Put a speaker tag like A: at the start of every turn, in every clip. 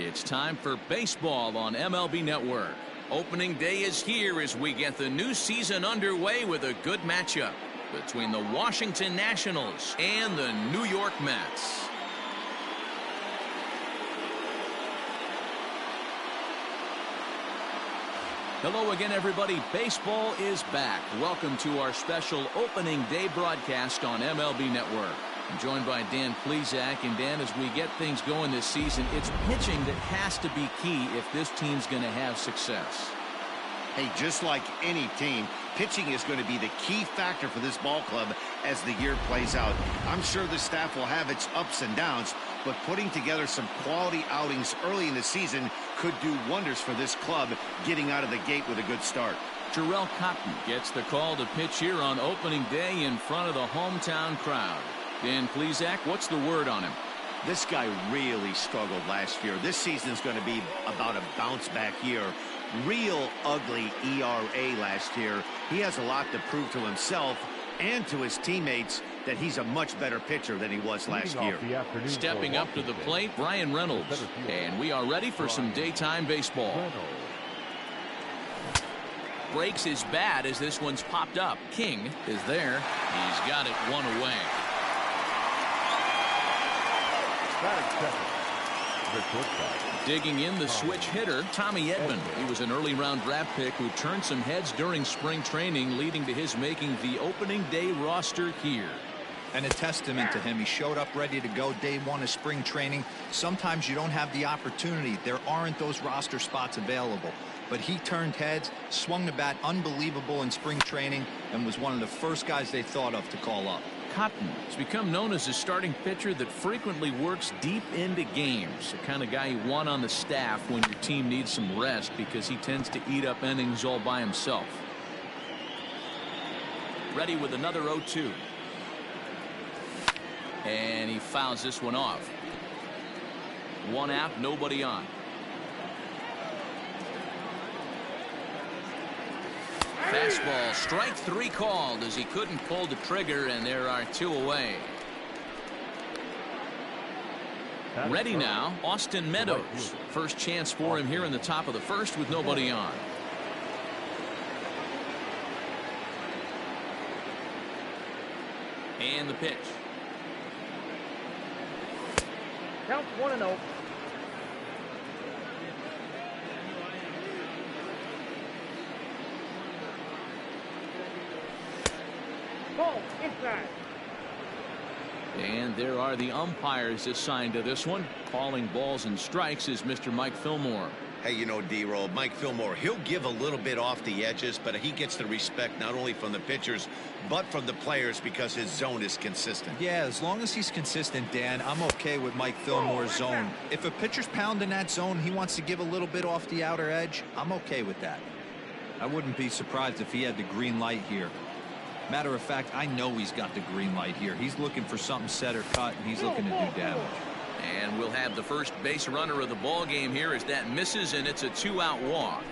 A: It's time for baseball on MLB Network. Opening day is here as we get the new season underway with a good matchup between the Washington Nationals and the New York Mets. Hello again, everybody. Baseball is back. Welcome to our special opening day broadcast on MLB Network. I'm joined by Dan Plesac. And Dan, as we get things going this season, it's pitching that has to be key if this team's going to have success.
B: Hey, just like any team, pitching is going to be the key factor for this ball club as the year plays out. I'm sure the staff will have its ups and downs, but putting together some quality outings early in the season could do wonders for this club getting out of the gate with a good start.
A: Terrell Cotton gets the call to pitch here on opening day in front of the hometown crowd. Dan Plesac, what's the word on him?
B: This guy really struggled last year. This season is going to be about a bounce-back year. Real ugly ERA last year. He has a lot to prove to himself and to his teammates that he's a much better pitcher than he was last year.
A: Stepping up to the plate, Brian Reynolds. And we are ready for some daytime baseball. Breaks his bat as this one's popped up. King is there. He's got it one away. Digging in the switch hitter, Tommy Edman. He was an early round draft pick who turned some heads during spring training, leading to his making the opening day roster here.
C: And a testament to him. He showed up ready to go day one of spring training. Sometimes you don't have the opportunity. There aren't those roster spots available. But he turned heads, swung the bat unbelievable in spring training, and was one of the first guys they thought of to call up.
A: Cotton has become known as a starting pitcher that frequently works deep into games. The kind of guy you want on the staff when your team needs some rest because he tends to eat up innings all by himself. Ready with another 0-2. And he fouls this one off. One out, nobody on. Fastball, strike three called as he couldn't pull the trigger, and there are two away. Ready now, Austin Meadows. First chance for him here in the top of the first with nobody on. And the pitch.
D: Count 1-0. Ball inside.
A: And there are the umpires assigned to this one. Calling balls and strikes is Mr. Mike Fillmore.
B: Hey, you know, D-Roll, Mike Fillmore, he'll give a little bit off the edges, but he gets the respect not only from the pitchers, but from the players because his zone is consistent.
C: Yeah, as long as he's consistent, Dan, I'm okay with Mike Fillmore's zone. If a pitcher's pounding that zone, he wants to give a little bit off the outer edge, I'm okay with that. I wouldn't be surprised if he had the green light here. Matter of fact, I know he's got the green light here. He's looking for something set or cut, and he's looking to do damage.
A: And we'll have the first base runner of the ball game here as that misses, and it's a two-out walk.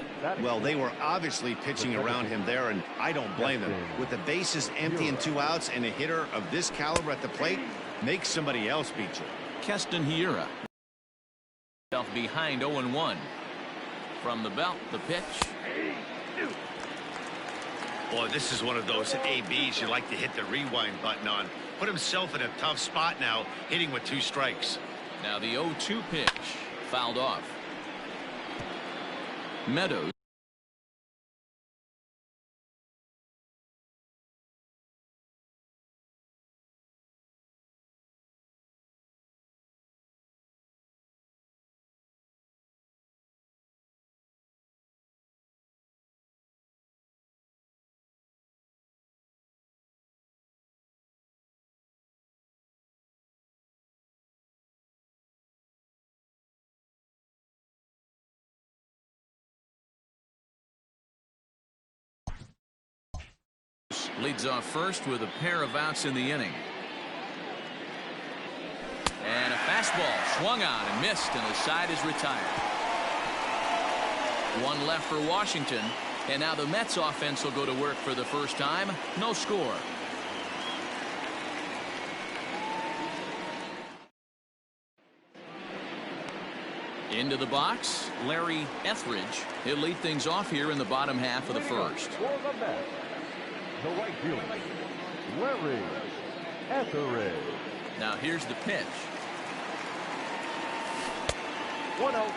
B: Well, they were obviously pitching around him there, and I don't blame them. With the bases empty and two outs, and a hitter of this caliber at the plate, make somebody else beat you.
A: Keston Hiura behind 0-1. From the belt, the pitch.
B: Boy, this is one of those ABs you like to hit the rewind button on. Put himself in a tough spot now, hitting with two strikes.
A: Now the 0-2 pitch, fouled off. Meadows. Leads off first with a pair of outs in the inning. And a fastball swung on and missed, and the side is retired. One left for Washington, and now the Mets offense will go to work for the first time. No score. Into the box, Larry Etheridge. He'll lead things off here in the bottom half of the first.
E: For the Mets, the right fielder, Larry Alvarez.
A: Now here's the pitch.
D: 1-0.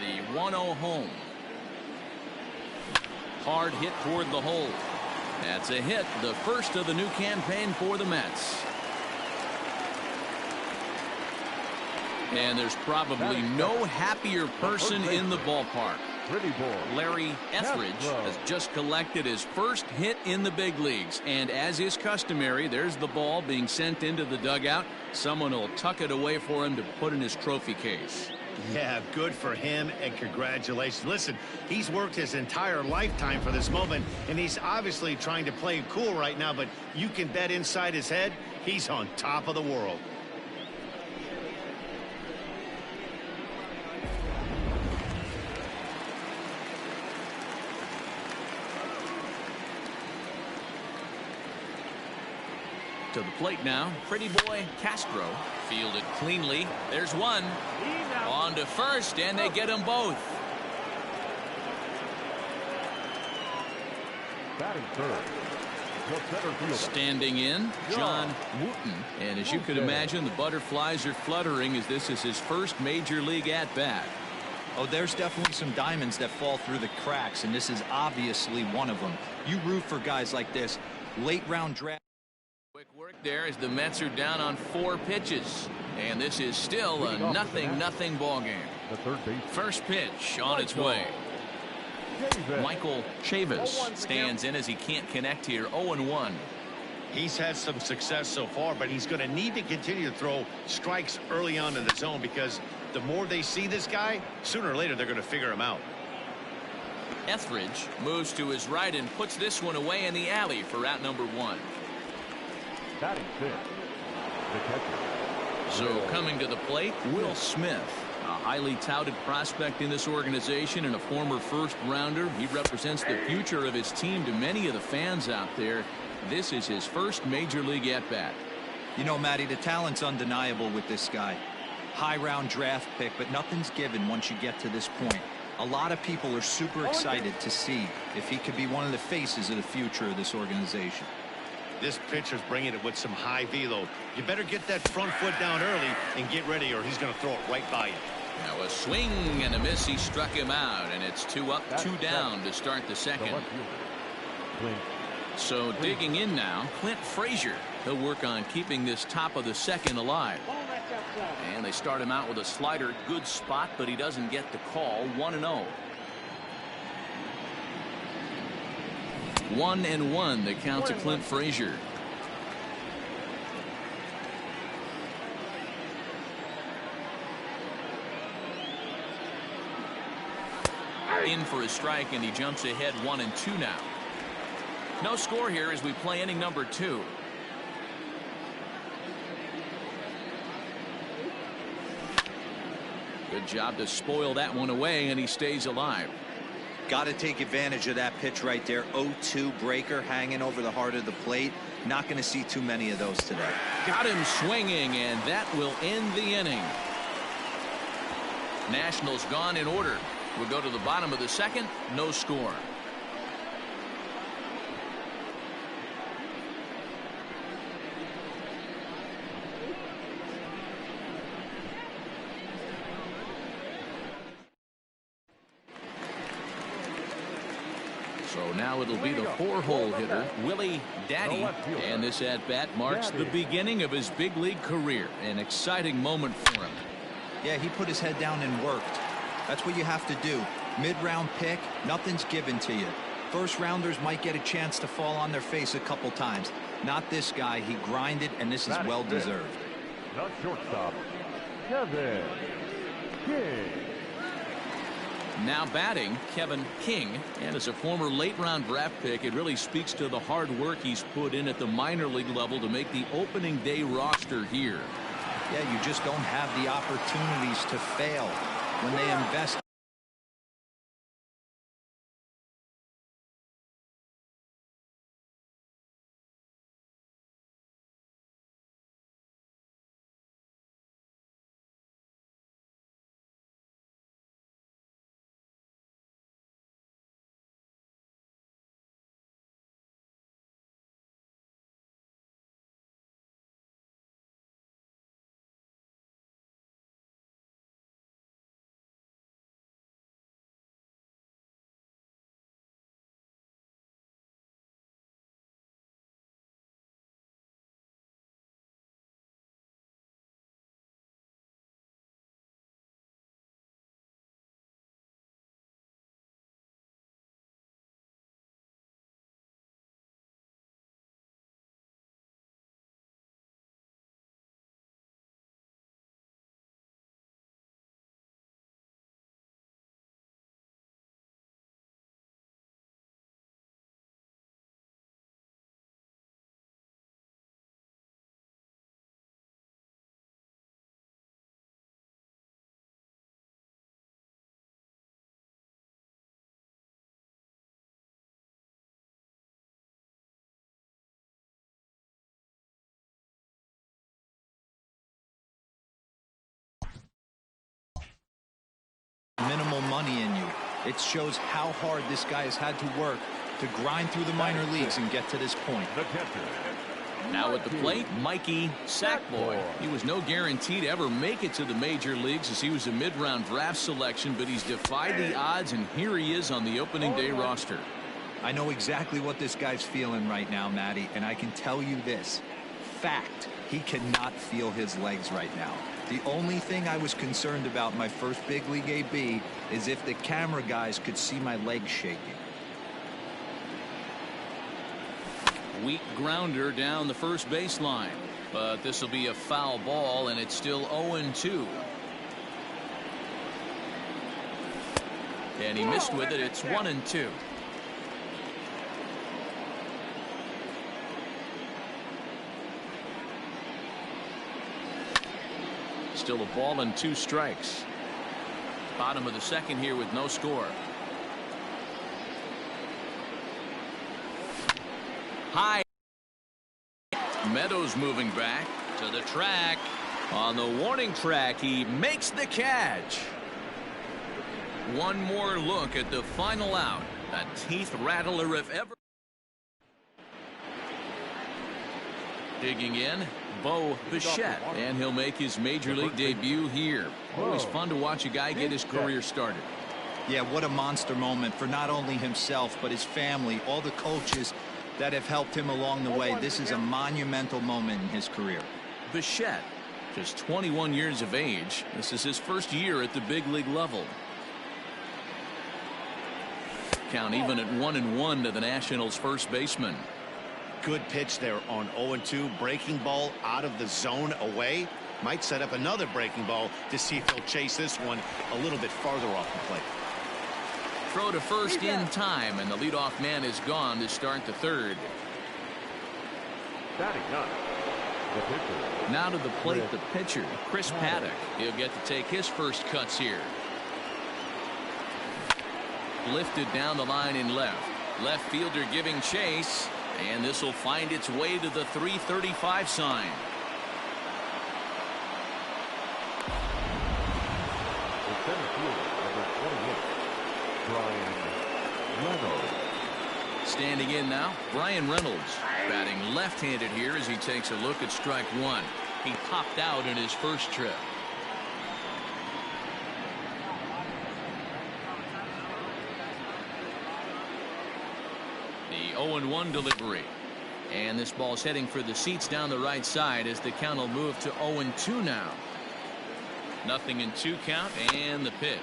A: The 1-0 home. Hard hit toward the hole. That's a hit, the first of the new campaign for the Mets. And there's probably no happier person in the ballpark. Larry Etheridge has just collected his first hit in the big leagues. And as is customary, there's the ball being sent into the dugout. Someone will tuck it away for him to put in his trophy case.
B: Yeah, good for him, and congratulations. Listen, he's worked his entire lifetime for this moment, and he's obviously trying to play cool right now, but you can bet inside his head, he's on top of the world.
A: To the plate now, pretty boy Castro. Fielded cleanly. There's one. On to first, and they get them both.
E: Batting third, the center fielder.
A: Standing in, John Wooten. And as you could imagine, the butterflies are fluttering as this is his first major league at-bat.
C: Oh, there's definitely some diamonds that fall through the cracks, and this is obviously one of them. You root for guys like this. Late round draft.
A: Quick work there as the Mets are down on 4 pitches. And this is still a 0-0 ball game.
E: The third base.
A: First pitch on its way. Michael Chavis stands in as he can't connect here. 0-1.
B: He's had some success so far, but he's going to need to continue to throw strikes early on in the zone, because the more they see this guy, sooner or later they're going to figure him out.
A: Etheridge moves to his right and puts this one away in the alley for out number 1.
E: Batting fifth, the catcher.
A: So coming to the plate, Will Smith, a highly touted prospect in this organization and a former first-rounder. He represents the future of his team to many of the fans out there. This is his first major league at-bat.
C: You know, Matty, the talent's undeniable with this guy. High-round draft pick, but nothing's given once you get to this point. A lot of people are super excited to see if he could be one of the faces of the future of this organization.
B: This pitcher's bringing it with some high velo. You better get that front foot down early and get ready, or he's going to throw it right by you.
A: Now a swing and a miss. He struck him out, and it's 2 up, 2 down to start the second. So digging in now, Clint Frazier. He'll work on keeping this top of the second alive. And they start him out with a slider. Good spot, but he doesn't get the call. 1-0. 1-1 the count to Clint Frazier. In for a strike, and he jumps ahead 1-2 now. No score here as we play inning number 2. Good job to spoil that one away, and he stays alive.
C: Got to take advantage of that pitch right there. 0-2 breaker hanging over the heart of the plate. Not going to see too many of those today.
A: Got him swinging, and that will end the inning. Nationals gone in order. We'll go to the bottom of the second. No score. So now it'll be the 4-hole hitter, Willie Daddy, and this at-bat marks the beginning of his big league career. An exciting moment for him.
C: Yeah, he put his head down and worked. That's what you have to do. Mid-round pick, nothing's given to you. First-rounders might get a chance to fall on their face a couple times. Not this guy. He grinded, and this is well-deserved.
E: The shortstop, Kevin King.
A: Now batting, Kevin King. And as a former late-round draft pick, it really speaks to the hard work he's put in at the minor league level to make the opening day roster here.
C: Yeah, you just don't have the opportunities to fail when they invest It shows how hard this guy has had to work to grind through the minor leagues and get to this point.
E: The catcher.
A: Now at the plate, Mikey Sackboy. He was no guarantee to ever make it to the major leagues as he was a mid-round draft selection, but he's defied the odds, and here he is on the opening day roster.
C: I know exactly what this guy's feeling right now, Matty, and I can tell you this. Fact, he cannot feel his legs right now. The only thing I was concerned about my first big league AB is if the camera guys could see my legs shaking.
A: Weak grounder down the first baseline, but this will be a foul ball, and it's still 0-2. And he missed with it. It's 1-2. Still a ball and 2 strikes. Bottom of the second here with no score. High. Meadows moving back to the track. On the warning track, he makes the catch. One more look at the final out. A teeth rattler if ever. Digging in, Bo Bichette, and he'll make his major league debut here. Always fun to watch a guy get his career started.
C: Yeah, what a monster moment for not only himself but his family, all the coaches that have helped him along the way. This is a monumental moment in his career.
A: Bichette, just 21 years of age. This is his first year at the big league level. Count even at 1-1 to the Nationals' first baseman.
B: Good pitch there on 0-2. Breaking ball out of the zone away. Might set up another breaking ball to see if he'll chase this one a little bit farther off the plate.
A: Throw to first in time, and the leadoff man is gone to start the third.
E: Batting up, the pitcher.
A: Now to the plate, the pitcher, Chris Paddock. He'll get to take his first cuts here. Lifted down the line in left. Left fielder giving chase, and this will find its way to the 335 sign.
E: The center fielder, number 28, Brian Reynolds.
A: Standing in now, Brian Reynolds, batting left-handed here as he takes a look at strike one. He popped out in his first trip. The 0-1 delivery. And this ball's heading for the seats down the right side as the count will move to 0-2 now. 0-2 count, and the pitch.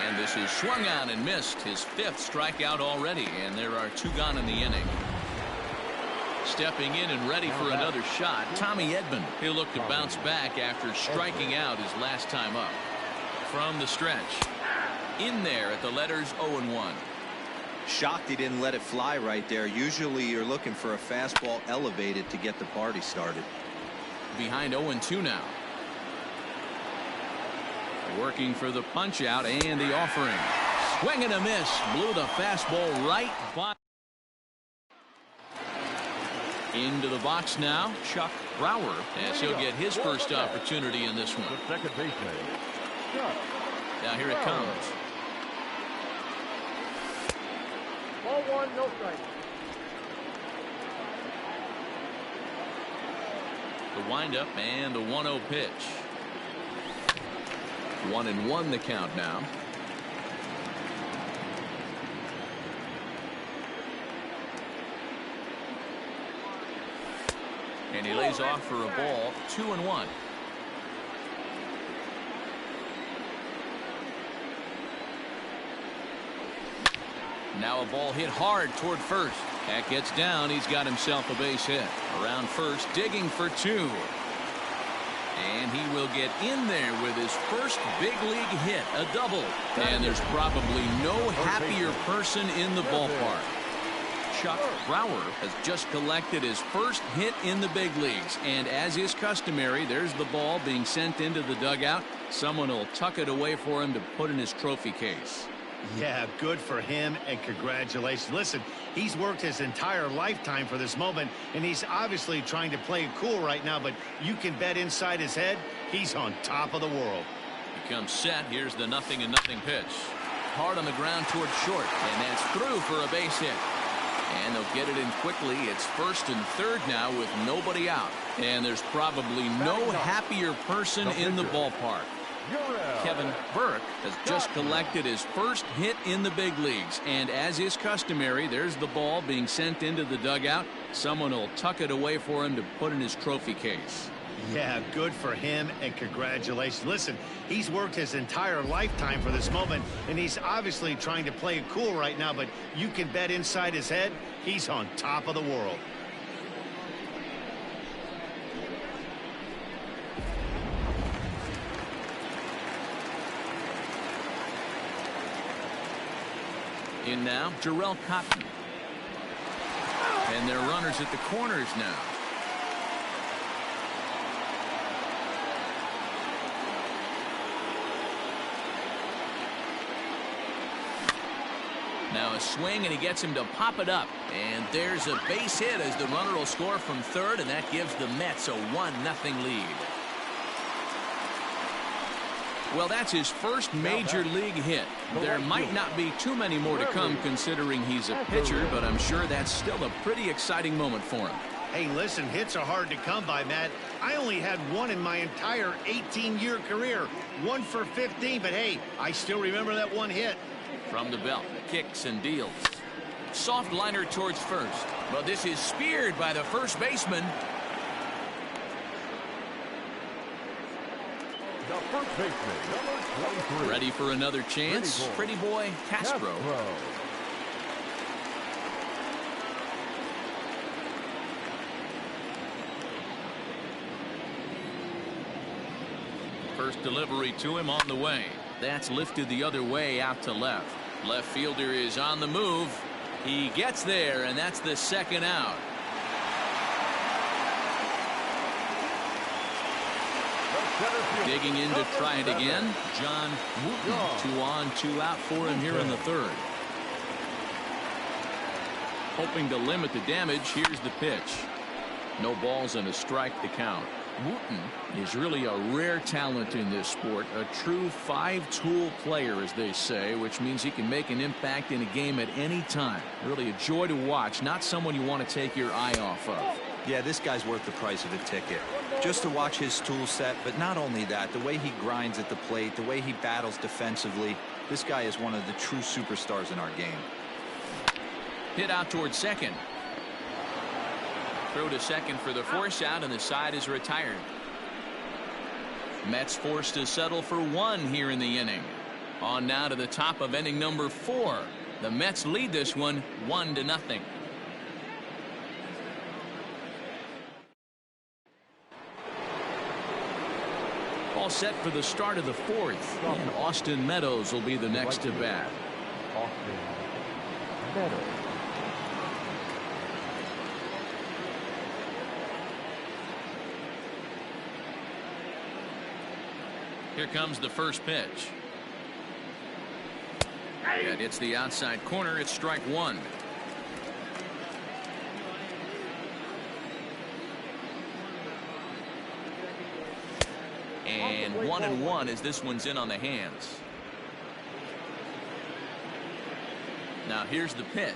A: And this is swung on and missed. His 5th strikeout already, and there are 2 gone in the inning. Stepping in and ready for another shot, Tommy Edman. He'll look to bounce back after striking out his last time up. From the stretch, in there at the letters 0-1.
C: Shocked he didn't let it fly right there. Usually you're looking for a fastball elevated to get the party started.
A: Behind 0-2 now. Working for the punch out and the offering. Swing and a miss. Blew the fastball right by. Into the box now, Chuck Brower, as he'll get his first opportunity in this one.
E: The second baseman.
A: Now here it comes.
D: Ball 1, no strike.
A: The windup and the 1-0 pitch. 1-1 the count now. And he lays off for a ball. 2-1. Now a ball hit hard toward first. That gets down. He's got himself a base hit. Around first, digging for 2. And he will get in there with his first big league hit, a double. And there's probably no happier person in the ballpark. Chuck Brower has just collected his first hit in the big leagues. And as is customary, there's the ball being sent into the dugout. Someone will tuck it away for him to put in his trophy case.
B: Yeah, good for him, and congratulations. Listen, he's worked his entire lifetime for this moment, and he's obviously trying to play it cool right now, but you can bet inside his head, he's on top of the world.
A: He comes set. Here's the 0-0 pitch. Hard on the ground towards short, and that's through for a base hit. And they'll get it in quickly. It's first and third now with nobody out. And there's probably no happier person in the ballpark. Kevin Burke has just collected his first hit in the big leagues. And as is customary, there's the ball being sent into the dugout. Someone will tuck it away for him to put in his trophy case.
B: Yeah, good for him, and congratulations. Listen, he's worked his entire lifetime for this moment, and he's obviously trying to play it cool right now, but you can bet inside his head, he's on top of the world.
A: In now, Jarrell Cotton. And they're runners at the corners now. Now a swing, and he gets him to pop it up. And there's a base hit as the runner will score from third, and that gives the Mets a 1-0 lead. Well, that's his first major league hit. There might not be too many more to come considering he's a pitcher, but I'm sure that's still a pretty exciting moment for him.
B: Hey, listen, hits are hard to come by, Matt. I only had one in my entire 18-year career. 1 for 15, but hey, I still remember that one hit.
A: From the belt, kicks and deals. Soft liner towards first. But this is speared by the first baseman.
E: The first baseman, number 23.
A: Ready for another chance. Pretty boy Castro. First delivery to him on the way. That's lifted the other way out to left. Left fielder is on the move. He gets there, and that's the second out. Digging in to try it again. John Wooten. 2 on, 2 out for him here in the third. Hoping to limit the damage. Here's the pitch. No balls and a strike to count. Wooten is really a rare talent in this sport, a true 5-tool player, as they say, which means he can make an impact in a game at any time. Really a joy to watch, not someone you want to take your eye off of.
C: Yeah, this guy's worth the price of a ticket. Just to watch his tool set, but not only that, the way he grinds at the plate, the way he battles defensively, this guy is one of the true superstars in our game.
A: Hit out towards second. Throw to second for the force out, and the side is retired. Mets forced to settle for 1 here in the inning. On now to the top of inning number 4. The Mets lead this one 1-0. All set for the start of the 4th. And Austin Meadows will be the next to bat.
E: Austin Meadows.
A: Here comes the first pitch. That hits the outside corner. It's strike 1. And 1-1 as this one's in on the hands. Now here's the pitch.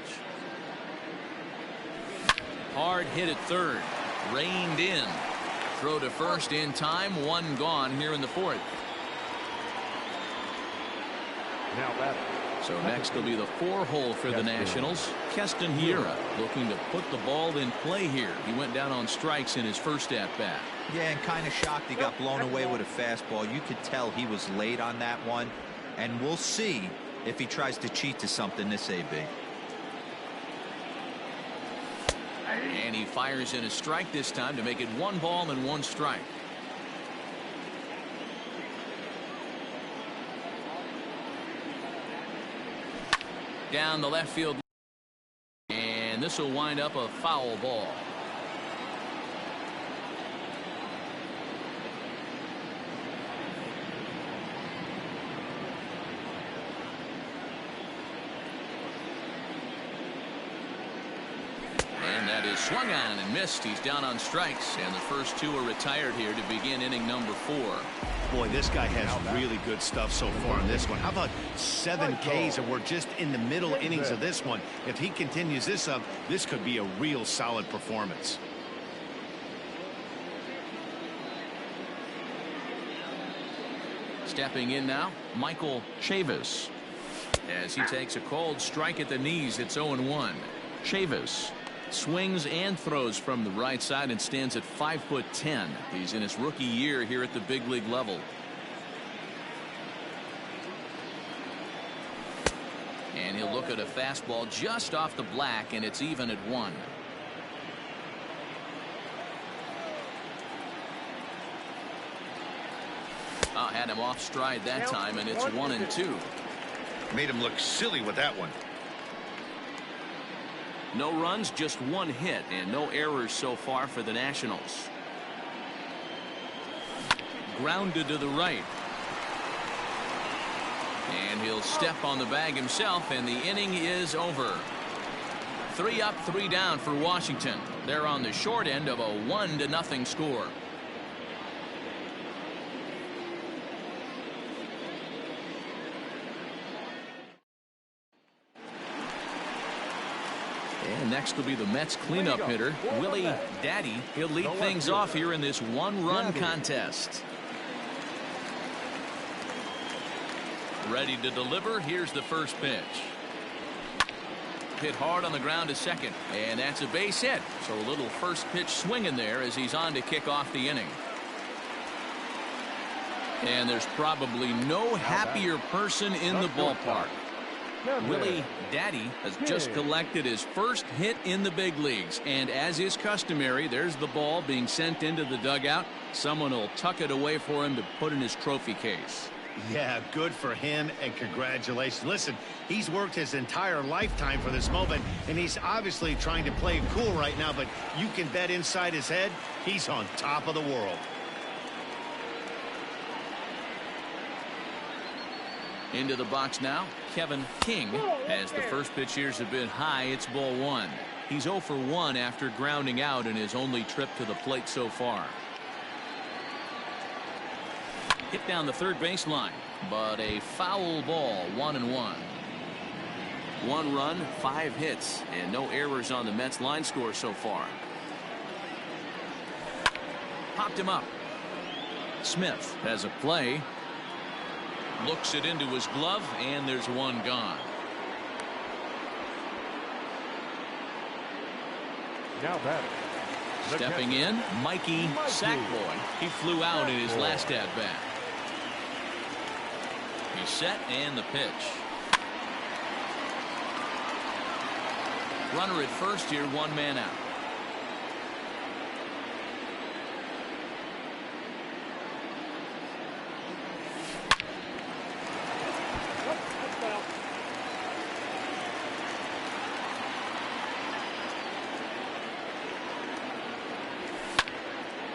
A: Hard hit at third. Reined in. Throw to first in time. 1 gone here in the 4th. So next will be the 4-hole for the Nationals. Keston Hiura looking to put the ball in play here. He went down on strikes in his first at-bat.
C: Yeah, and kind of shocked he got blown away with a fastball. You could tell he was late on that one. And we'll see if he tries to cheat to something this AB.
A: And he fires in a strike this time to make it 1 ball and 1 strike. Down the left field. And this will wind up a foul ball. is swung on and missed. He's down on strikes, and the first two are retired here to begin inning number 4.
B: Boy, this guy has really good stuff so far in this one. How about 7 Ks, and we're just in the middle innings of this one. If he continues this up, this could be a real solid performance.
A: Stepping in now, Michael Chavis. As he takes a cold strike at the knees, it's 0-1. Chavis swings and throws from the right side and stands at 5'10". He's in his rookie year here at the big league level. And he'll look at a fastball just off the black, and it's even at 1. Had him off stride that time, and it's 1-2.
B: Made him look silly with that one.
A: No runs, just 1 hit, and no errors so far for the Nationals. Grounded to the right. And he'll step on the bag himself, and the inning is over. 3 up, 3 down for Washington. They're on the short end of a 1-0 score. And next will be the Mets cleanup hitter, Willie Daddy. He'll lead things off here in this 1-run contest. Ready to deliver. Here's the first pitch. Hit hard on the ground to second, and that's a base hit. So a little first pitch swing in there as he's on to kick off the inning. And there's probably no happier person in the ballpark. Willie Daddy has just collected his first hit in the big leagues, and as is customary, there's the ball being sent into the dugout. Someone will tuck it away for him to put in his trophy case.
B: Yeah, good for him, and congratulations. Listen, he's worked his entire lifetime for this moment, and he's obviously trying to play it cool right now, but you can bet inside his head, he's on top of the world.
A: Into the box now, Kevin King. As the first pitch here has been high, it's ball 1. He's 0 for 1 after grounding out in his only trip to the plate so far. Hit down the third baseline, but a foul ball, 1-1. 1 run, 5 hits, and no errors on the Mets line score so far. Popped him up. Smith has a play. Looks it into his glove, and there's 1 gone.
E: Now batting.
A: Stepping in, Mikey Sackboy. He flew out in his last at-bat. He's set, and the pitch. Runner at first here, 1 man out.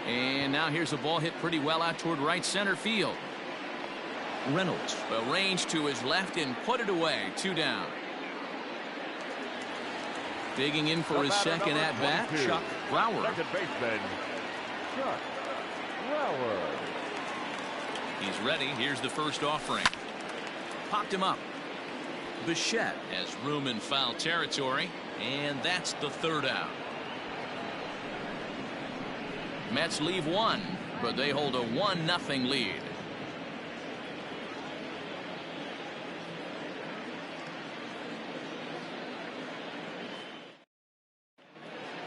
A: And now here's a ball hit pretty well out toward right center field. Reynolds arranged to his left and put it away. 2 down. Digging in for his second at bat, Chuck Brower.
E: Second baseman, Chuck Brower.
A: He's ready. Here's the first offering. Popped him up. Bichette has room in foul territory, and that's the 3rd out. Mets leave 1, but they hold a 1-0 lead.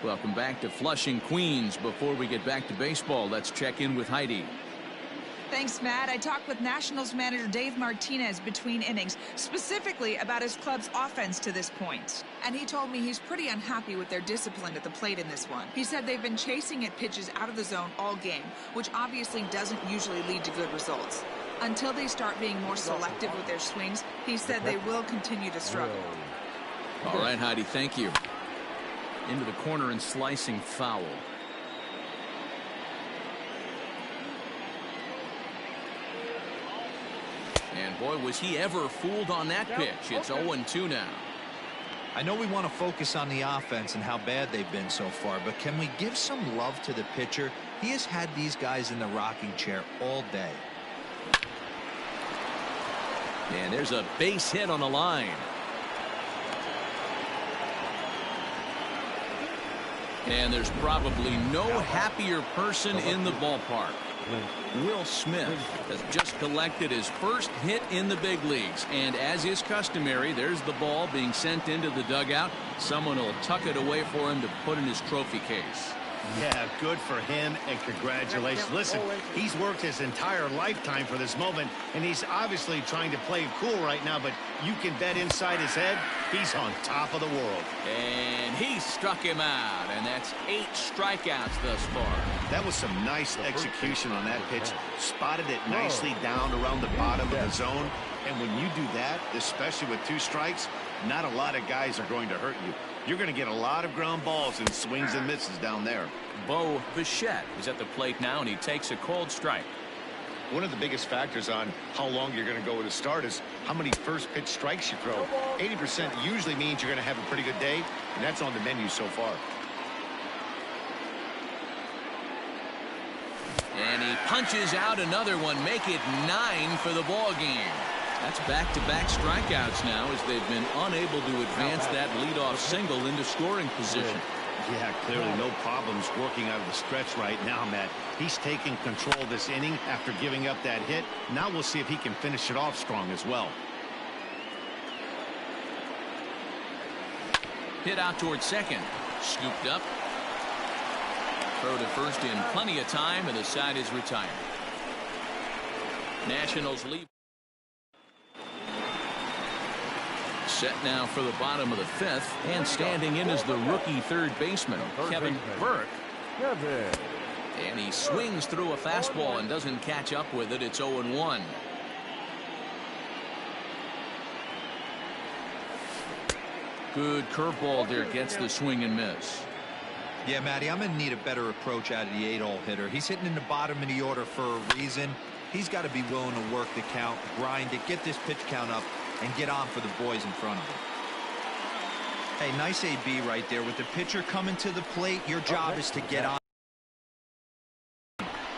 A: Welcome back to Flushing, Queens. Before we get back to baseball, let's check in with Heidi.
F: Thanks, Matt. I talked with Nationals manager Dave Martinez between innings, specifically about his club's offense to this point. And he told me he's pretty unhappy with their discipline at the plate in this one. He said they've been chasing at pitches out of the zone all game, which obviously doesn't usually lead to good results. Until they start being more selective with their swings, he said they will continue to struggle.
A: All right, Heidi, thank you. Into the corner and slicing foul. And boy, was he ever fooled on that pitch. It's 0-2 now.
C: I know we want to focus on the offense and how bad they've been so far, but can we give some love to the pitcher? He has had these guys in the rocking chair all day.
A: And there's a base hit on the line. And there's probably no happier person in the ballpark. Will Smith has just collected his first hit in the big leagues. And as is customary, there's the ball being sent into the dugout. Someone will tuck it away for him to put in his trophy case.
B: Yeah, good for him, and congratulations. Listen, he's worked his entire lifetime for this moment, and he's obviously trying to play it cool right now, but you can bet inside his head, he's on top of the world.
A: And he struck him out, and that's 8 strikeouts thus far.
B: That was some nice execution on that pitch. Spotted it nicely down around the bottom of the zone, and when you do that, especially with 2 strikes, not a lot of guys are going to hurt you. You're going to get a lot of ground balls and swings and misses down there.
A: Bo Bichette is at the plate now, and he takes a cold strike.
B: One of the biggest factors on how long you're going to go with a start is how many first pitch strikes you throw. 80% usually means you're going to have a pretty good day, and that's on the menu so far.
A: And he punches out another one, make it 9 for the ball game. That's back-to-back strikeouts now as they've been unable to advance that leadoff single into scoring position.
B: Yeah, clearly no problems working out of the stretch right now, Matt. He's taking control of this inning after giving up that hit. Now we'll see if he can finish it off strong as well.
A: Hit out towards second. Scooped up. Throw to first in plenty of time, and the side is retired. Nationals lead. Set now for the bottom of the 5th, and standing in is the rookie third baseman, Kevin Burke. And he swings through a fastball and doesn't catch up with it. It's 0-1. Good curveball there, gets the swing and miss.
C: Yeah, Matty, I'm going to need a better approach out of the 8-hole hitter. He's hitting in the bottom of the order for a reason. He's got to be willing to work the count, grind it, get this pitch count up, and get on for the boys in front of him. Hey, nice AB right there. With the pitcher coming to the plate, your job is to get on.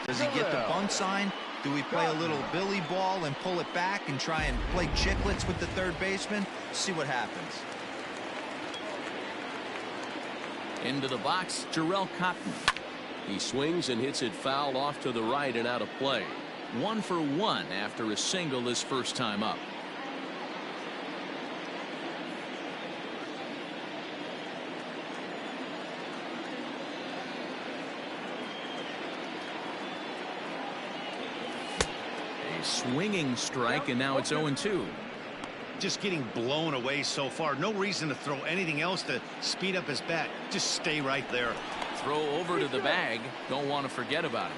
C: Does he get the bunt sign? Do we play a little Billy ball and pull it back and try and play chicklets with the third baseman? See what happens.
A: Into the box, Jarrell Cotton. He swings and hits it foul off to the right and out of play. 1 for 1 after a single his first time up. A swinging strike, and now it's 0-2.
B: Just getting blown away so far. No reason to throw anything else to speed up his bat. Just stay right there.
A: Throw over to the bag. Don't want to forget about it.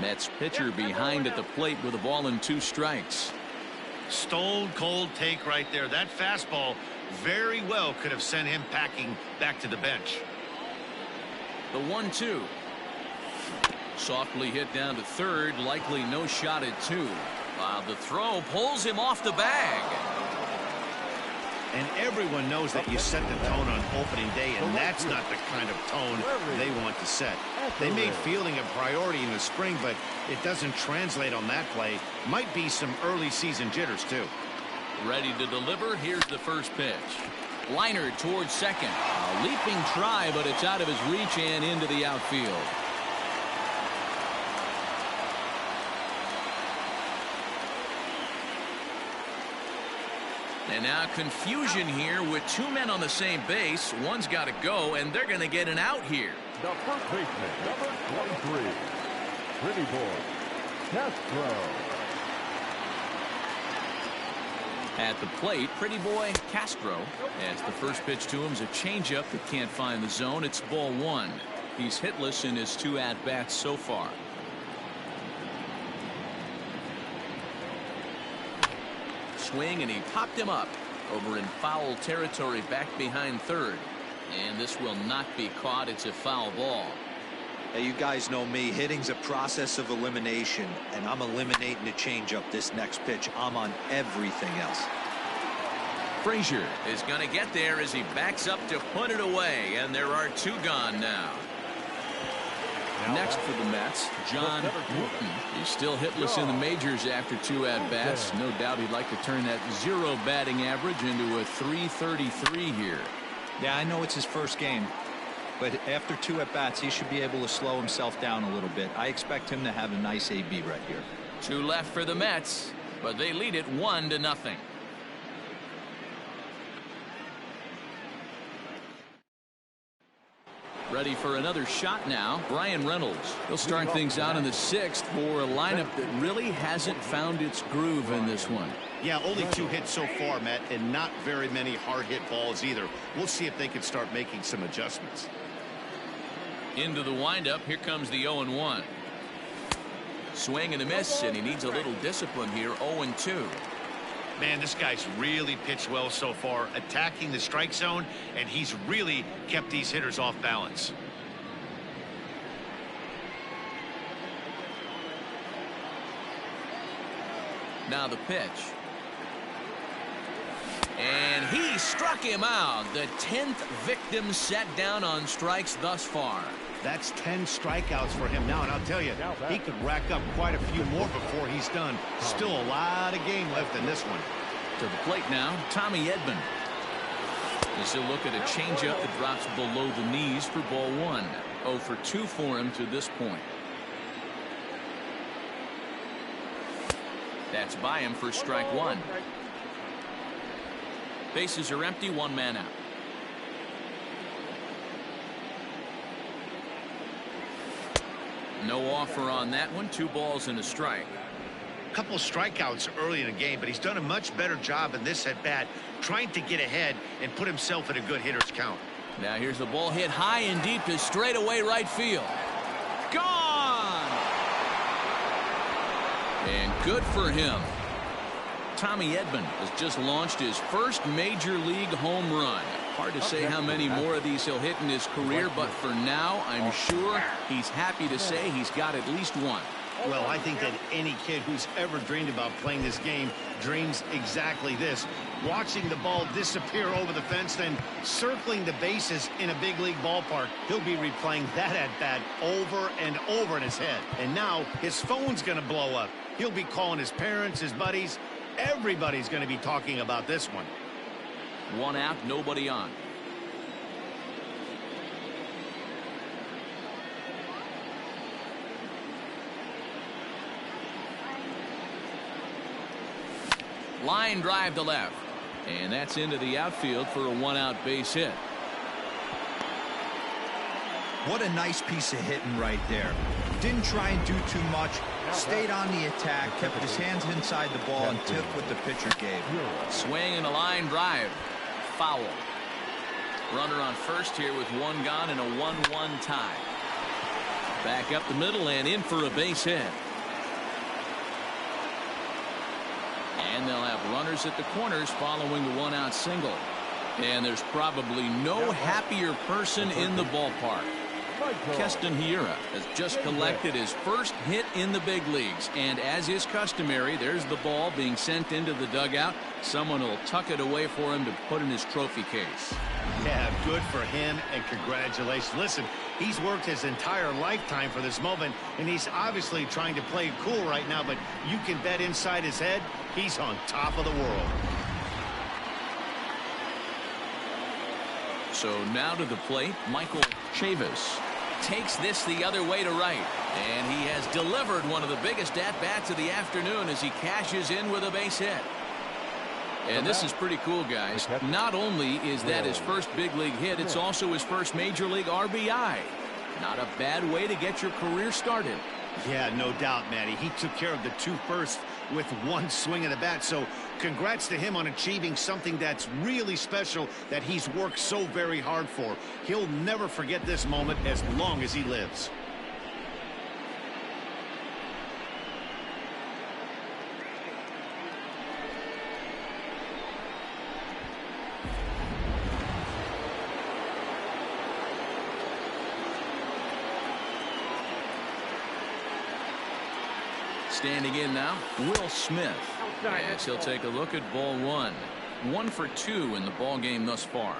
A: Mets pitcher behind at the plate with a ball and 2 strikes.
B: Stone cold take right there. That fastball very well could have sent him packing back to the bench.
A: The 1-2. Softly hit down to third. Likely no shot at 2. While the throw pulls him off the bag.
B: And everyone knows that you set the tone on opening day, and that's not the kind of tone they want to set. They made fielding a priority in the spring, but it doesn't translate on that play. Might be some early season jitters too.
A: Ready to deliver. Here's the first pitch. Liner towards second. A leaping try, but it's out of his reach and into the outfield. And now confusion here with 2 men on the same base. One's got to go, and they're going to get an out here.
E: The first baseman, number 23, Pretty Boy Castro.
A: At the plate, Pretty Boy Castro, as the first pitch to him is a changeup that can't find the zone. It's ball 1. He's hitless in his 2 at-bats so far. Swing, and he popped him up over in foul territory back behind third. And this will not be caught. It's a foul ball.
C: Hey, you guys know me. Hitting's a process of elimination, and I'm eliminating the changeup this next pitch. I'm on everything else.
A: Frazier is going to get there as he backs up to put it away, and there are 2 gone now. Next for the Mets, John Wooten. He's still hitless in the majors after 2 at-bats. No doubt he'd like to turn that 0 batting average into a .333 here.
C: Yeah, I know it's his first game, but after 2 at-bats, he should be able to slow himself down a little bit. I expect him to have a nice AB right here.
A: 2 left for the Mets, but they lead it 1-0. Ready for another shot now. Brian Reynolds. He'll start things out in the 6th for a lineup that really hasn't found its groove in this one.
B: Yeah, only 2 hits so far, Matt, and not very many hard hit balls either. We'll see if they can start making some adjustments.
A: Into the windup. Here comes the 0-1. Swing and a miss, and he needs a little discipline here. 0-2.
B: Man, this guy's really pitched well so far, attacking the strike zone, and he's really kept these hitters off balance.
A: Now the pitch. And he struck him out. The 10th victim set down on strikes thus far.
B: That's 10 strikeouts for him now, and I'll tell you, he could rack up quite a few more before he's done. Still a lot of game left in this one.
A: To the plate now, Tommy Edman. As he'll look at a changeup that drops below the knees for ball 1. 0 for 2 for him to this point. That's by him for strike 1. Bases are empty, 1 man out. No offer on that one. 2 balls and a strike.
B: Couple strikeouts early in the game, but he's done a much better job in this at bat, trying to get ahead and put himself in a good hitter's count.
A: Now here's the ball hit high and deep to straightaway right field. Gone! And good for him. Tommy Edman has just launched his first major league home run. Hard to say how many more of these he'll hit in his career, but for now, I'm sure he's happy to say he's got at least 1.
B: Well, I think that any kid who's ever dreamed about playing this game dreams exactly this. Watching the ball disappear over the fence, then circling the bases in a big league ballpark. He'll be replaying that at-bat over and over in his head. And now his phone's going to blow up. He'll be calling his parents, his buddies. Everybody's going to be talking about this one.
A: 1 out, nobody on. Line drive to left. And that's into the outfield for a 1-out base hit.
C: What a nice piece of hitting right there. Didn't try and do too much. Stayed on the attack, kept his hands inside the ball, and took what the pitcher gave.
A: Swing and a line drive. Foul. Runner on first here with 1 gone and a 1-1 tie. Back up the middle and in for a base hit. And they'll have runners at the corners following the 1-out single. And there's probably no happier person in the ballpark. Keston Hiura has just collected his first hit in the big leagues. And as is customary, there's the ball being sent into the dugout. Someone will tuck it away for him to put in his trophy case.
B: Yeah, good for him, and congratulations. Listen, he's worked his entire lifetime for this moment, and he's obviously trying to play it cool right now, but you can bet inside his head, he's on top of the world.
A: So now to the plate, Michael Chavis takes this the other way to right. And he has delivered one of the biggest at-bats of the afternoon as he cashes in with a base hit. And this is pretty cool, guys. Not only is that his first big league hit, it's also his first major league RBI. Not a bad way to get your career started.
B: Yeah, no doubt, Matty. He took care of the 2 first with 1 swing of the bat. So congrats to him on achieving something that's really special that he's worked so very hard for. He'll never forget this moment as long as he lives.
A: Standing in now, Will Smith. Yes, he'll take a look at ball one. 1 for 2 in the ball game thus far.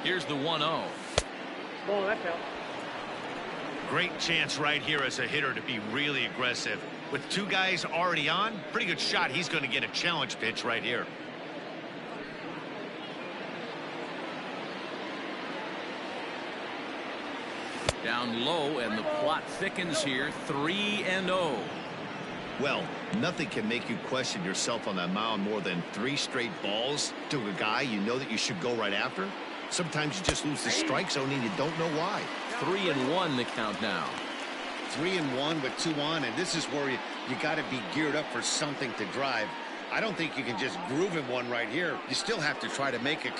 A: Here's the 1-0.
D: Ball, that's out.
B: Great chance right here as a hitter to be really aggressive. With 2 guys already on, pretty good shot. He's going to get a challenge pitch right here.
A: Down low, and the plot thickens here. 3-0.
B: Well, nothing can make you question yourself on that mound more than 3 straight balls to a guy you know that you should go right after. Sometimes you just lose the strike zone and you don't know why.
A: 3-1 the count now.
B: 3-1 with 2 on, and this is where you got to be geared up for something to drive. I don't think you can just groove in one right here. You still have to try to make it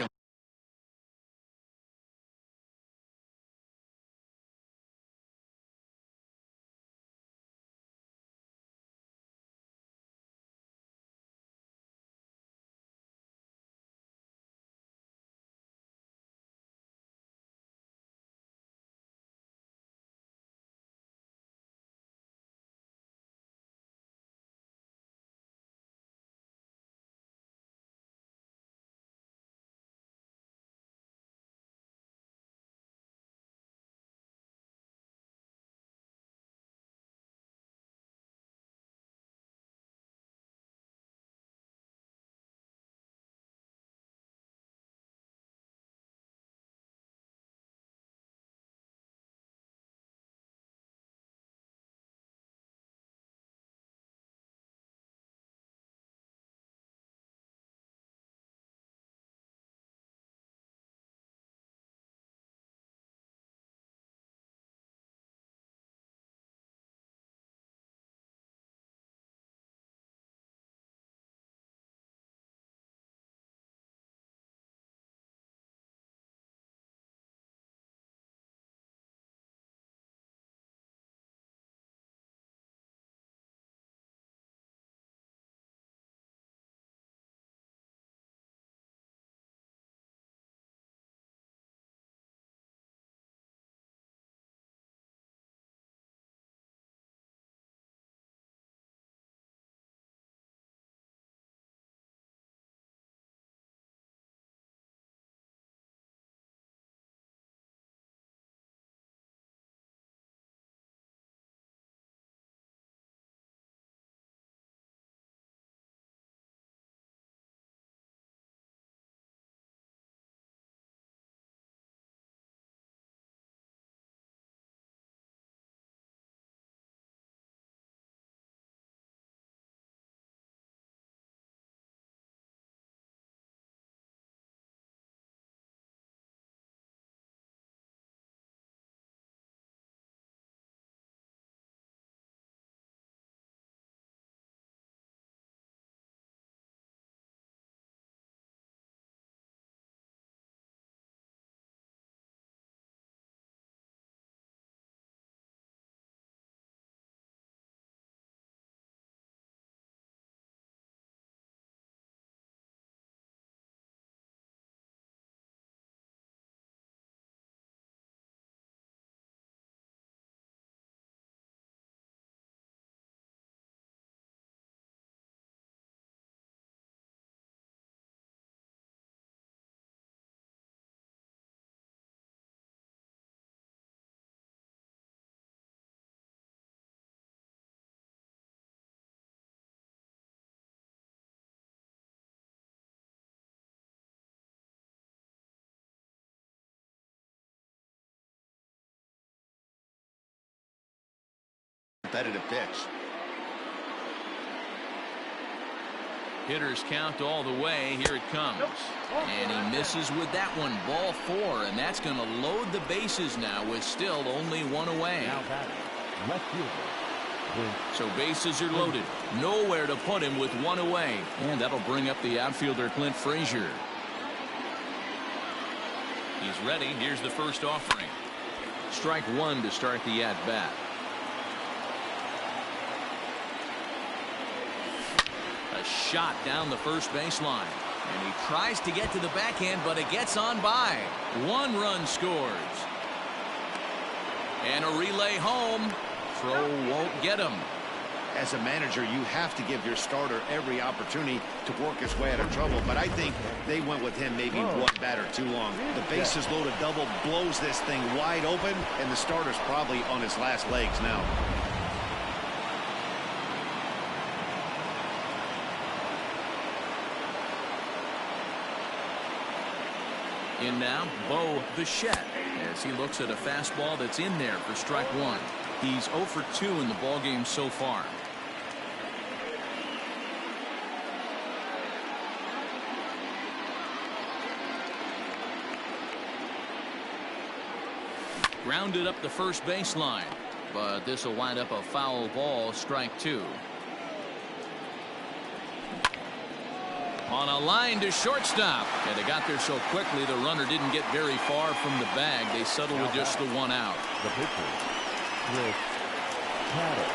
B: competitive pitch.
A: Hitters count all the way. Here it comes. And he misses with that one. Ball 4, and that's going to load the bases now with still only one away.
E: Now batting, left fielder.
A: So bases are loaded. Nowhere to put him with one away. And that'll bring up the outfielder, Clint Frazier. He's ready. Here's the first offering. Strike 1 to start the at-bat. A shot down the first baseline. And he tries to get to the backhand, but it gets on by. 1 run scores. And a relay home. Throw won't get him.
B: As a manager, you have to give your starter every opportunity to work his way out of trouble, but I think they went with him maybe one batter too long. The bases loaded double blows this thing wide open, and the starter's probably on his last legs now.
A: In now, Bo Bichette, as he looks at a fastball that's in there for strike 1. He's 0 for 2 in the ballgame so far. Grounded up the first baseline, but this will wind up a foul ball, strike 2. On a line to shortstop, and they got there so quickly the runner didn't get very far from the bag. They settled with just the 1 out.
E: The pitcher, Chris Paddock.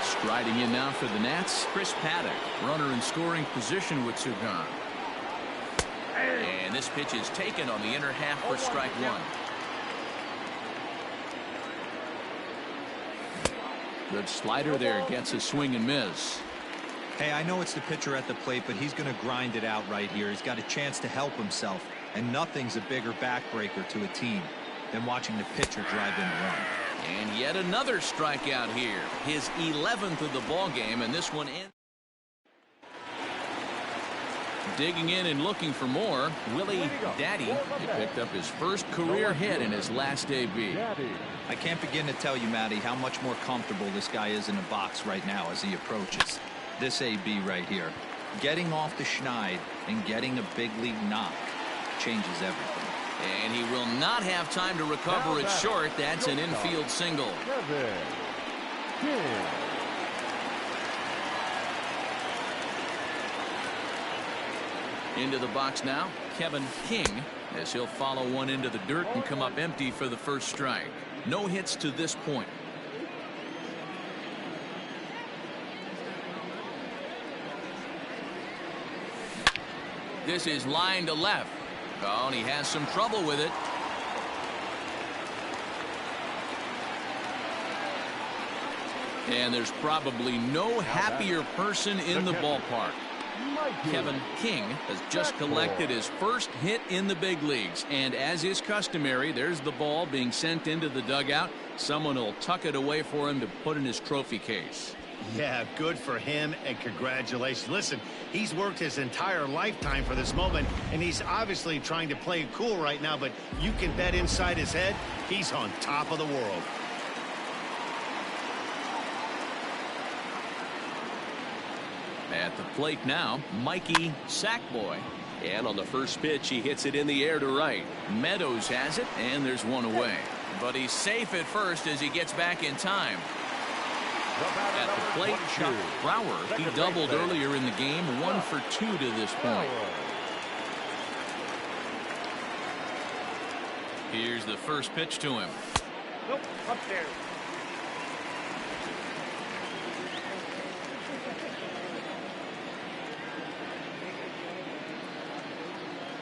A: Striding in now for the Nats, Chris Paddock, runner in scoring position with Sugan. And this pitch is taken on the inner half for strike 1. Good slider there, gets a swing and miss.
C: Hey, I know it's the pitcher at the plate, but he's going to grind it out right here. He's got a chance to help himself, and nothing's a bigger backbreaker to a team than watching the pitcher drive in a run.
A: And yet another strikeout here, his 11th of the ball game, and this one in. Digging in and looking for more, Willie Daddy. He picked up his first career hit in his last AB.
C: I can't begin to tell you, Matty, how much more comfortable this guy is in the box right now as he approaches this AB right here. Getting off the schneid and getting a big league knock changes everything.
A: And he will not have time to recover it short. That's an infield single. Into the box now, Kevin King, as he'll follow one into the dirt and come up empty for the first strike. No hits to this point. This is line to left. Oh, and he has some trouble with it. And there's probably no happier person in the ballpark. Kevin King has just collected his first hit in the big leagues, and as is customary, there's the ball being sent into the dugout. Someone will tuck it away for him to put in his trophy case.
B: Yeah, good for him, and congratulations. Listen, he's worked his entire lifetime for this moment, and he's obviously trying to play cool right now, but you can bet inside his head he's on top of the world.
A: At the plate now, Mikey Sackboy. And on the first pitch, he hits it in the air to right. Meadows has it, and there's one away. But he's safe at first as he gets back in time. At the plate, Chuck Brower. He doubled earlier in the game, 1 for 2 to this point. Here's the first pitch to him.
D: Nope, upstairs.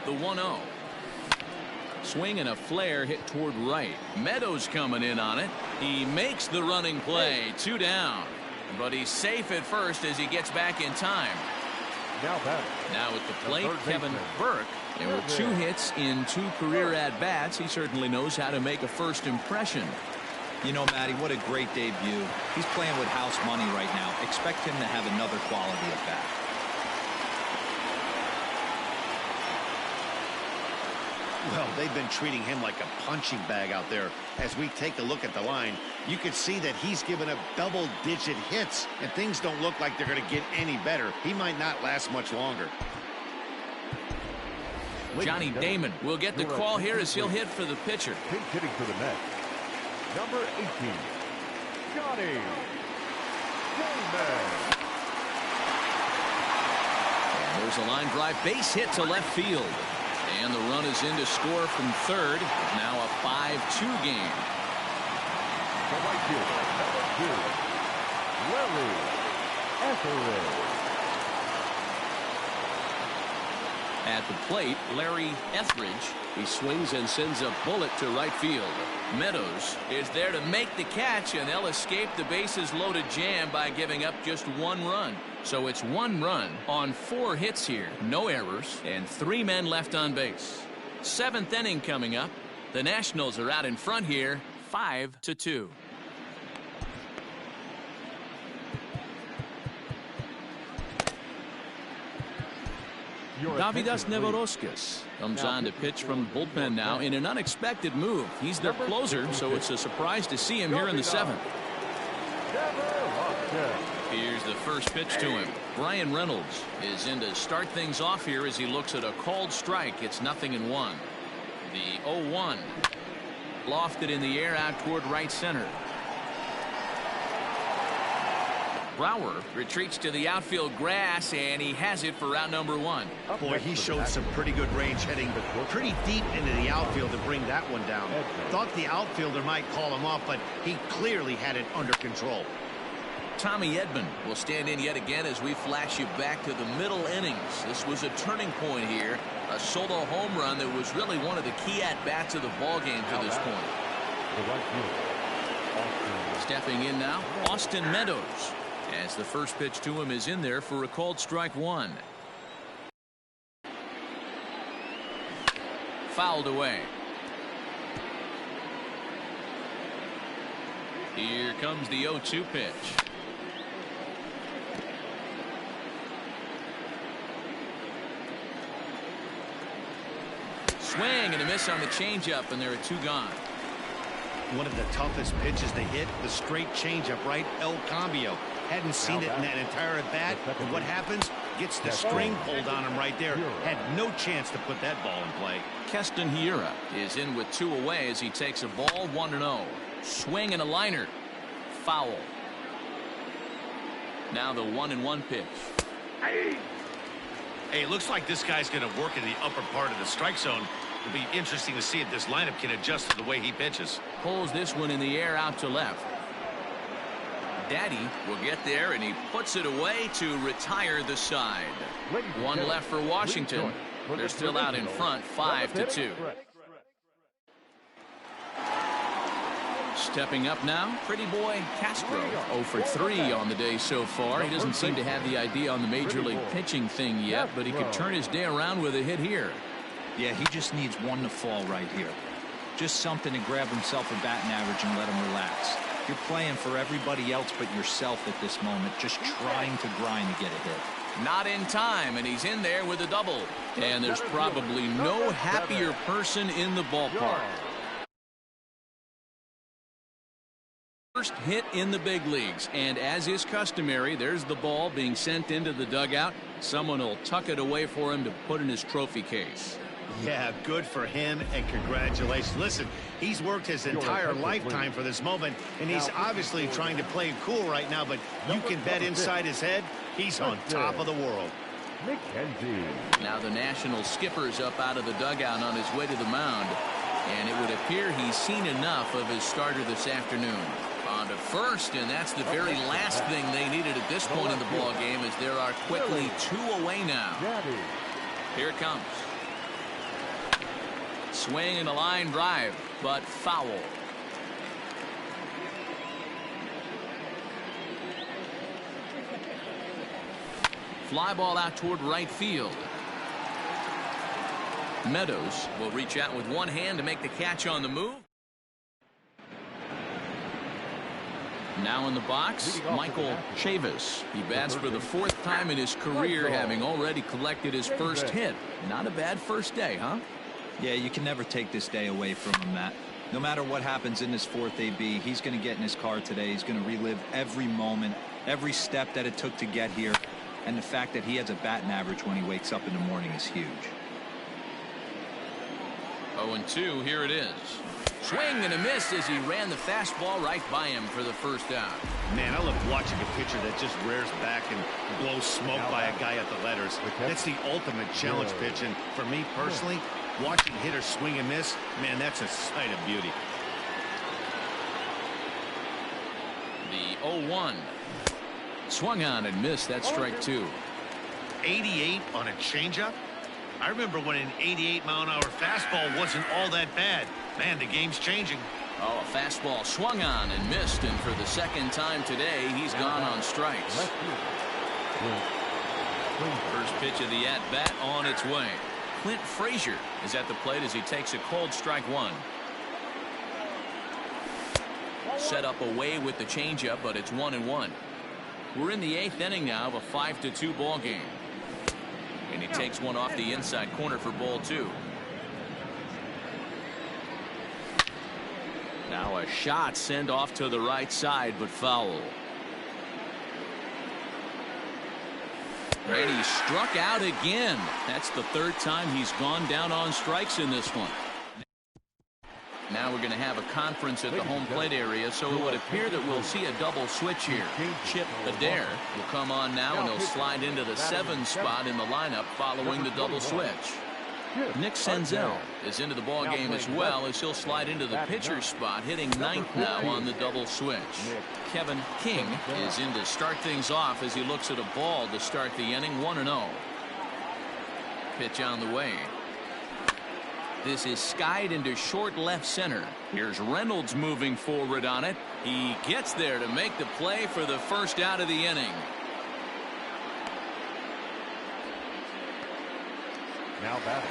A: The 1-0. Swing and a flare hit toward right. Meadows coming in on it. He makes the running play. 2 down. But he's safe at first as he gets back in time. Now at the plate, Kevin Burke. And with 2 hits in 2 career at-bats, he certainly knows how to make a first impression.
C: You know, Matty, what a great debut. He's playing with house money right now. Expect him to have another quality at-bat.
B: Well, they've been treating him like a punching bag out there. As we take a look at the line, you can see that he's given up double-digit hits, and things don't look like they're going to get any better. He might not last much longer.
A: Johnny Damon will get the call here as he'll hit for the pitcher.
E: Pinch hitting for the Mets. Number 18, Johnny Damon.
A: There's a line drive base hit to left field. And the run is in to score from third. Now a 5-2 game.
E: The right fielder, number 2, Willie Alvarez.
A: At the plate, Larry Etheridge. He swings and sends a bullet to right field. Meadows is there to make the catch, and they'll escape the bases loaded jam by giving up just 1 run. So it's 1 run on 4 hits here. No errors, and 3 men left on base. 7th inning coming up. The Nationals are out in front here, 5-2. Davidas Velazquez comes on to pitch from the bullpen now in an unexpected move. He's their closer, so it's a surprise to see him here in the 7th. Here's the first pitch to him. Brian Reynolds is in to start things off here as he looks at a called strike. It's 0-1. The 0-1 lofted in the air out toward right center. Brower retreats to the outfield grass, and he has it for out number 1.
B: Boy, he showed some pretty good range heading pretty deep into the outfield to bring that one down. Thought the outfielder might call him off, but he clearly had it under control.
A: Tommy Edman will stand in yet again as we flash you back to the middle innings. This was a turning point here. A solo home run that was really one of the key at-bats of the ball game to this point. Stepping in now, Austin Meadows, as the first pitch to him is in there for a called strike 1. Fouled away. Here comes the 0-2 pitch. Swing and a miss on the changeup, and there are 2 gone.
B: One of the toughest pitches to hit, the straight changeup, right? El Cambio. Hadn't seen it in that entire at bat. And what happens? Gets the string pulled on him right there. Had no chance to put that ball in play.
A: Keston Hiura is in with 2 away as he takes a ball 1-0. Swing and a liner. Foul. Now the 1-1 pitch.
B: Hey, it looks like this guy's going to work in the upper part of the strike zone. It'll be interesting to see if this lineup can adjust to the way he pitches.
A: Pulls this one in the air out to left. Daddy will get there, and he puts it away to retire the side. 1 left for Washington. They're still out in front, 5-2. Stepping up now, pretty boy Castro, 0 for 3 on the day so far. He doesn't seem to have the idea on the major league pitching thing yet, but he could turn his day around with a hit here.
C: Yeah, he just needs one to fall right here. Just something to grab himself a batting average and let him relax. You're playing for everybody else but yourself at this moment, just trying to grind to get a hit.
A: Not in time, and he's in there with a double. And there's probably no happier person in the ballpark. First hit in the big leagues, and as is customary, there's the ball being sent into the dugout. Someone will tuck it away for him to put in his trophy case.
B: Yeah, good for him, and congratulations. Listen, he's worked his entire lifetime for this moment, and he's obviously trying to play cool right now, but you can bet inside his head, he's on top of the world.
A: Now the National skipper's up out of the dugout on his way to the mound, and it would appear he's seen enough of his starter this afternoon. On to first, and that's the very last thing they needed at this point in the ball game, as there are quickly 2 away now. Here it comes. Swing and a line drive, but foul. Fly ball out toward right field. Meadows will reach out with one hand to make the catch on the move. Now in the box, Michael Chavis. He bats for the 4th time in his career, having already collected his first hit. Not a bad first day, huh?
C: Yeah, you can never take this day away from him, Matt. No matter what happens in this fourth AB, he's going to get in his car today. He's going to relive every moment, every step that it took to get here. And the fact that he has a batting average when he wakes up in the morning is huge.
A: 0-2, here it is. Swing and a miss as he ran the fastball right by him for the first out.
B: Man, I love watching a pitcher that just rears back and blows smoke by a guy at the letters. That's the ultimate challenge pitch, and for me personally, watching hitters swing and miss, man, that's a sight of beauty.
A: The 0-1. Swung on and missed. That's strike 2.
B: 88 on a changeup? I remember when an 88-mile-an-hour fastball wasn't all that bad. Man, the game's changing.
A: Oh, a fastball swung on and missed, and for the second time today, he's gone on strikes. First pitch of the at-bat on its way. Clint Frazier is at the plate as he takes a cold strike 1. Set up away with the changeup, but it's 1-1. We're in the 8th inning now of a 5-2 ball game. And he takes one off the inside corner for ball 2. Now a shot sent off to the right side, but foul. And he struck out again. That's the 3rd time he's gone down on strikes in this one. Now we're going to have a conference at the home plate area, so it would appear that we'll see a double switch here. Chip Adair will come on now, and he'll slide into the 7 spot in the lineup following the double switch. Nick Senzel is into the ball game as well, as he'll slide into the pitcher's spot, hitting 9th now on the double switch. Kevin King is in to start things off as he looks at a ball to start the inning. 1-0. Pitch on the way. This is skied into short left center. Here's Reynolds moving forward on it. He gets there to make the play for the first out of the inning.
E: Now batting.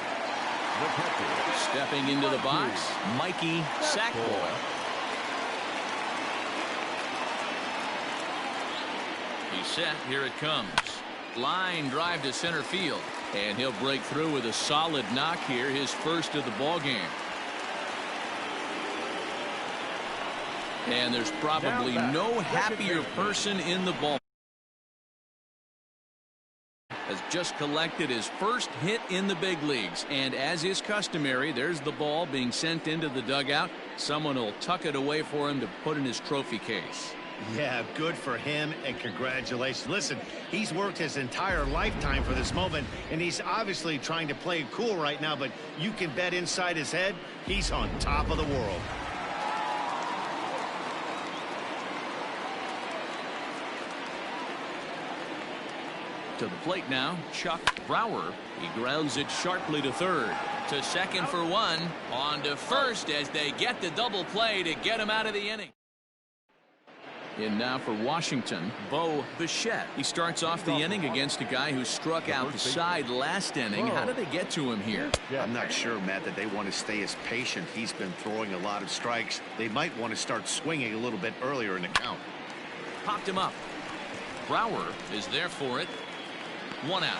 A: Stepping into the box, Mikey Sackboy. He's set. Here it comes. Line drive to center field. And he'll break through with a solid knock here, his first of the ball game. And there's probably no happier person in the ball. Has just collected his first hit in the big leagues, and as is customary, there's the ball being sent into the dugout. Someone will tuck it away for him to put in his trophy case.
B: Yeah, good for him, and congratulations. Listen, he's worked his entire lifetime for this moment, and he's obviously trying to play it cool right now, but you can bet inside his head, he's on top of the world.
A: To the plate now, Chuck Brower. He grounds it sharply to third. To second for 1. On to first as they get the double play to get him out of the inning. In now for Washington, Bo Bichette. He starts off the inning against a guy who struck out the side last inning. How did they get to him here?
B: I'm not sure, Matt, that they want to stay as patient. He's been throwing a lot of strikes. They might want to start swinging a little bit earlier in the count.
A: Popped him up. Brower is there for it. 1 out.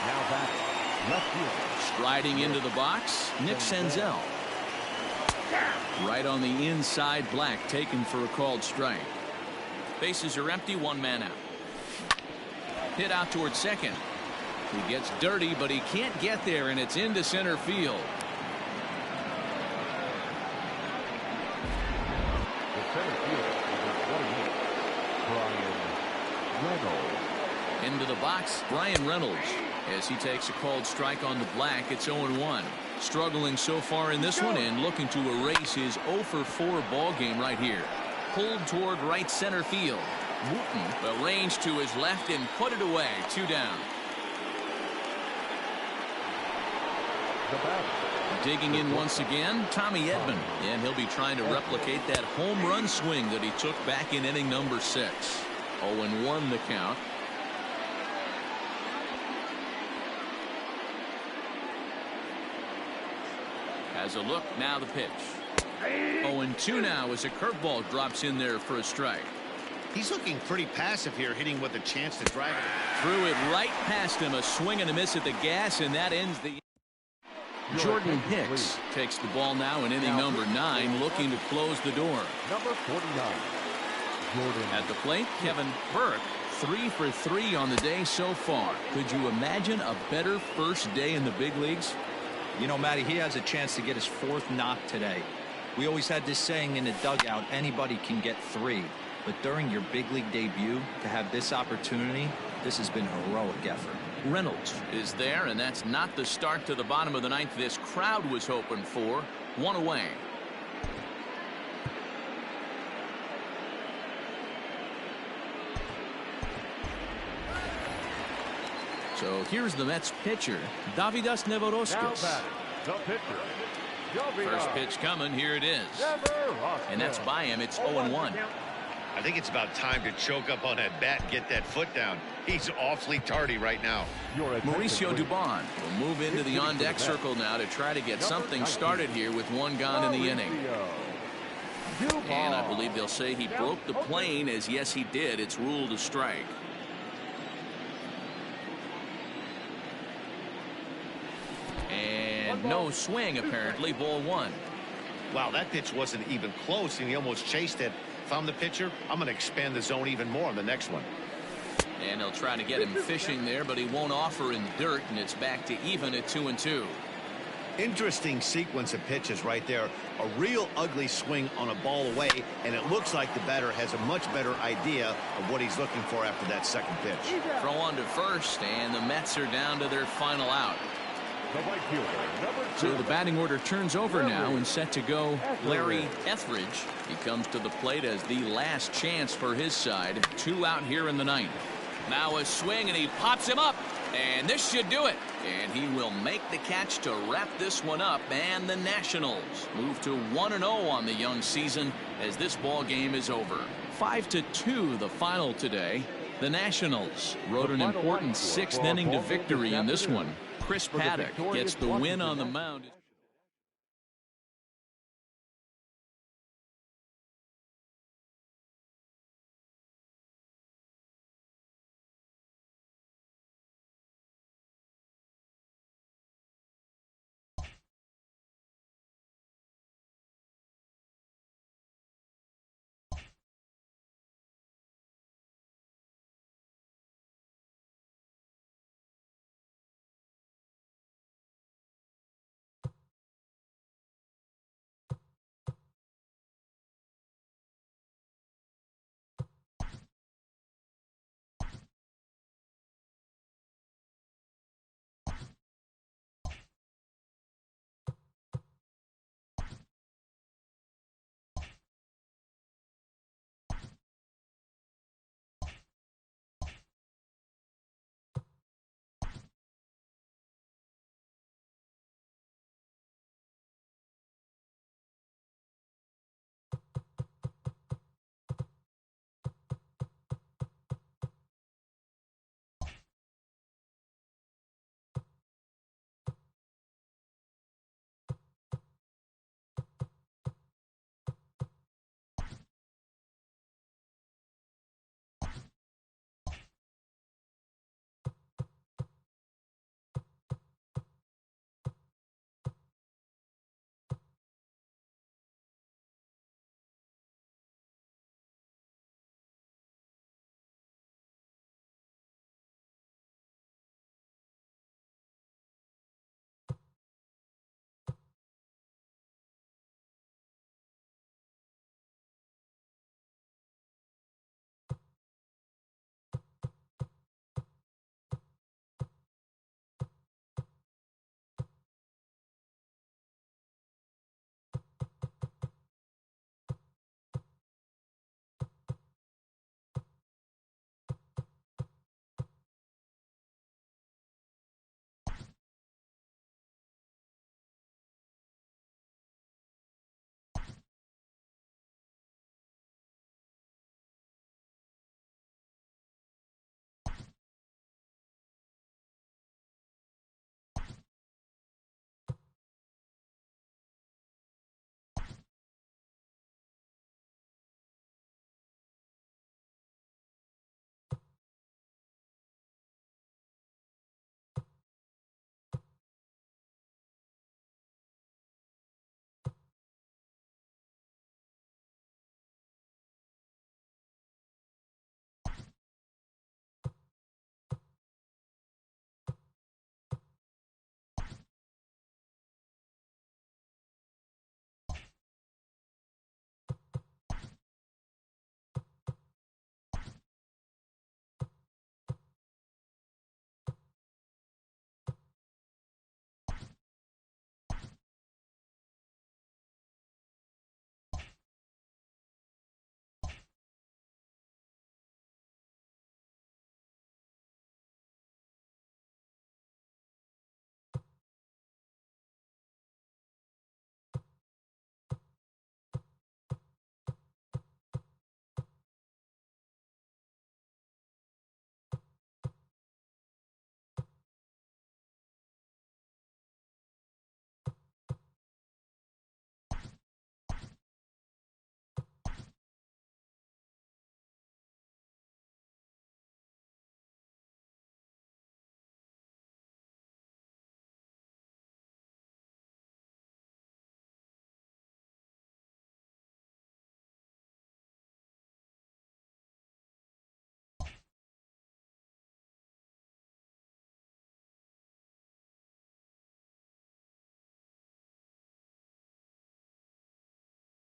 E: Now back, left field.
A: Striding into the box, Nick Senzel. Right on the inside, Black taken for a called strike. Bases are empty, 1 man out. Hit out towards second. He gets dirty, but he can't get there, and it's into center field.
E: The center field is 28. Brian Reynolds.
A: Into the box, Brian Reynolds, as he takes a called strike on the Black. It's 0-1. Struggling so far in this one and looking to erase his 0-for-4 ball game right here. Pulled toward right center field. Wooten arranged to his left and put it away. 2 down.
E: The batter.
A: Digging in once again, Tommy Edman, and he'll be trying to replicate that home run swing that he took back in inning number 6. 0-1 the count. Has a look, now the pitch. 0-2 now as a curveball drops in there for a strike.
B: He's looking pretty passive here, hitting with a chance to drive it.
A: Threw it right past him. A swing and a miss at the gas, and that ends the... Jordan Hicks takes the ball now in inning number 9, looking to close the door.
E: Number 49. Jordan.
A: At the plate, Kevin Burke, 3 for 3 on the day so far. Could you imagine a better first day in the big leagues?
C: You know, Matty, he has a chance to get his 4th knock today. We always had this saying in the dugout, anybody can get 3. But during your big league debut, to have this opportunity, this has been a heroic effort.
A: Reynolds is there, and that's not the start to the bottom of the 9th this crowd was hoping for. 1 away. So here's the Mets pitcher, Davidas Nevoroskas.
E: The pitcher.
A: First pitch coming. Here it is. And that's by him. It's 0-1.
B: I think it's about time to choke up on that bat and get that foot down. He's awfully tardy right now.
A: Mauricio Dubon will move into the on-deck circle now to try to get something started here with 1 gone in the inning. And I believe they'll say he broke the plane, as yes he did. It's ruled a strike. And no swing, apparently. Ball 1.
B: Wow, that pitch wasn't even close, and he almost chased it. If I'm the pitcher, I'm going to expand the zone even more on the next one.
A: And they'll try to get him fishing there, but he won't offer in dirt, and it's back to even at 2-2.
B: Interesting sequence of pitches right there. A real ugly swing on a ball away, and it looks like the batter has a much better idea of what he's looking for after that second pitch.
A: Throw on to first, and the Mets are down to their final out. So the batting order turns over now, and set to go Larry Etheridge. He comes to the plate as the last chance for his side. 2 out here in the 9th. Now a swing, and he pops him up, and this should do it. And he will make the catch to wrap this one up, and the Nationals move to 1-0 on the young season as this ball game is over. 5-2 the final today. The Nationals rode an important 6th inning to victory in this one. Chris Paddock gets the win on the mound.